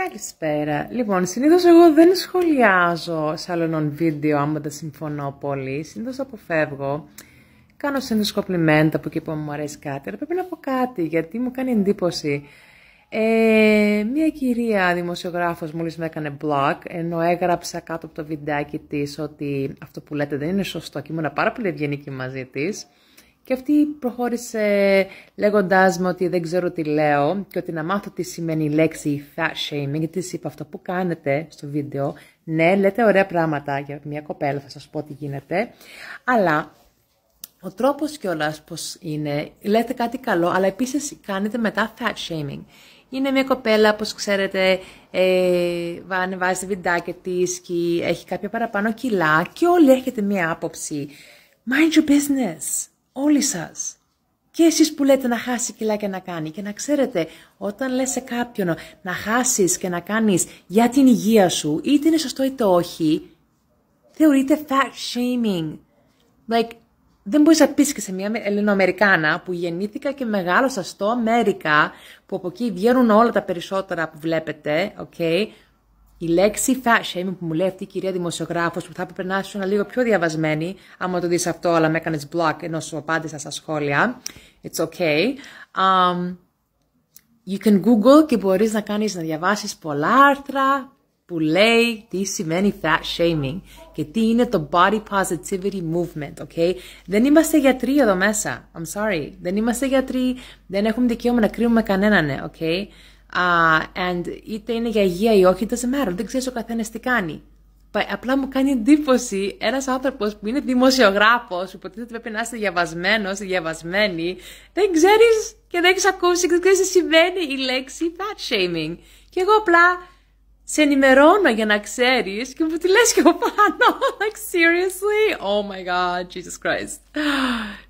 Καλησπέρα. Λοιπόν, συνήθως εγώ δεν σχολιάζω σε άλλων βίντεο άμα δεν συμφωνώ πολύ. Συνήθως αποφεύγω. Κάνω συνήθως κομπλιμέντα από εκεί που μου αρέσει κάτι. Αλλά πρέπει να πω κάτι γιατί μου κάνει εντύπωση. Μία κυρία δημοσιογράφος μόλις με έκανε blog, ενώ έγραψα κάτω από το βιντεάκι της ότι αυτό που λέτε δεν είναι σωστό και ήμουν πάρα πολύ ευγενική μαζί της. Και αυτή προχώρησε λέγοντάς με ότι δεν ξέρω τι λέω και ότι να μάθω τι σημαίνει η λέξη fat shaming, γιατί της είπα αυτό που κάνετε στο βίντεο. Ναι, λέτε ωραία πράγματα για μια κοπέλα, θα σας πω τι γίνεται, αλλά ο τρόπος κιόλας πως είναι, λέτε κάτι καλό, αλλά επίσης κάνετε μετά fat shaming. Είναι μια κοπέλα, όπως ξέρετε, ανεβάζει βιντεάκια της και έχει κάποια παραπάνω κιλά και όλοι έχετε μια άποψη. Mind your business. Όλοι σας. Και εσείς που λέτε να χάσει κιλά και να κάνει. Και να ξέρετε, όταν λες σε κάποιον να χάσεις και να κάνεις για την υγεία σου, είτε είναι σωστό είτε όχι, θεωρείται fat shaming. Like, δεν μπορείς να πεις και σε μια Ελληνοαμερικάνα που γεννήθηκα και μεγάλωσα στο Αμέρικα, που από εκεί βγαίνουν όλα τα περισσότερα που βλέπετε, okay. Η λέξη fat shaming που μου λέει αυτή η κυρία δημοσιογράφος που θα έπρεπε να ήσουν λίγο πιο διαβασμένη, άμα το δεις αυτό, αλλά με έκανες block ενώ σου απάντησα στα σχόλια. It's okay. You can Google και μπορείς να διαβάσεις πολλά άρθρα που λέει τι σημαίνει fat shaming και τι είναι το body positivity movement, okay. Δεν είμαστε γιατροί εδώ μέσα. I'm sorry. Δεν είμαστε γιατροί, δεν έχουμε δικαίωμα να κρίνουμε κανέναν, okay. And είτε είναι για υγεία ή όχι, doesn't matter. Δεν ξέρεις ο καθένας τι κάνει. Απλά μου κάνει εντύπωση ένας άνθρωπος που είναι δημοσιογράφος, που υποτίθεται πρέπει να είστε διαβασμένος ή διαβασμένη, δεν ξέρεις και δεν έχεις ακούσει και δεν ξέρεις τι σημαίνει η λέξη fat shaming. Και εγώ απλά σε ενημερώνω για να ξέρεις και μου τη λες και από πάνω. Like, seriously? Oh my God, Jesus Christ.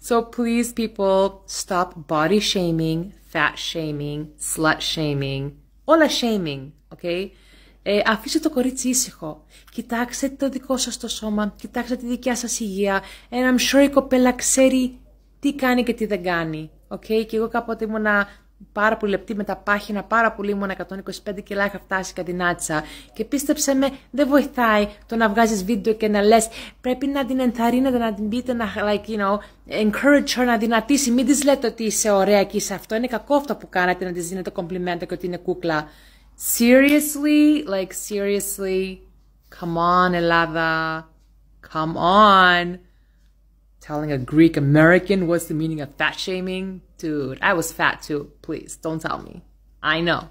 So please, people, stop body shaming, fat shaming, slut shaming, όλα shaming, okay? Αφήστε το κορίτσι ήσυχο. Κοιτάξτε το δικό σας το σώμα, κοιτάξτε τη δικιά σας υγεία. And I'm sure η κοπέλα ξέρει τι κάνει και τι δεν κάνει, okay? Και εγώ κάποτε ήμουνα πάρα πολύ λεπτή με τα πάχυνα, πάρα πολύ ήμουνα 125 κιλά, είχα φτάσει κάτι νάτσα. Και πίστεψε με, δεν βοηθάει το να βγάζεις βίντεο και να λες πρέπει να την ενθαρρύνετε, να την πείτε να, like, you know, encourage her να δυνατήσει. Μην της λέτε ότι είσαι ωραία και είσαι αυτό. Είναι κακό αυτό που κάνετε, να της δίνετε κομπλιμέντα και ότι είναι κούκλα. Seriously? Like, seriously? Come on, Ελλάδα. Come on. Telling a Greek American what's the meaning of fat shaming? Dude, I was fat too. Please, don't tell me. I know.